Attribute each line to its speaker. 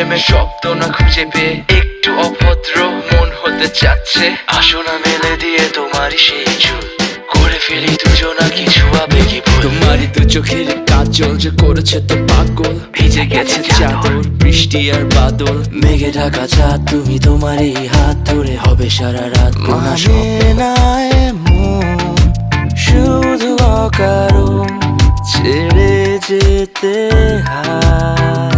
Speaker 1: প্রেমে শব্দ না খুঁজে পেয়ে একটু অভদ্র মন হতে চাচ্ছে। আসনা মেলে দিয়ে তোমারই সেই চুল করে ফেলি দুজনা কিছু আবেগী ভুল। তোমারই দু চোখের কাজল যে করেছে তো পাগল, ভিজে গেছে চাদর বৃষ্টি আর বাদল, মেঘে ঢাকা চাঁদ তুমি তোমারই হাত ধরে হবে সারা রাত।
Speaker 2: মানে না এমন শুধু অকারণ ছেড়ে যেতে হয়।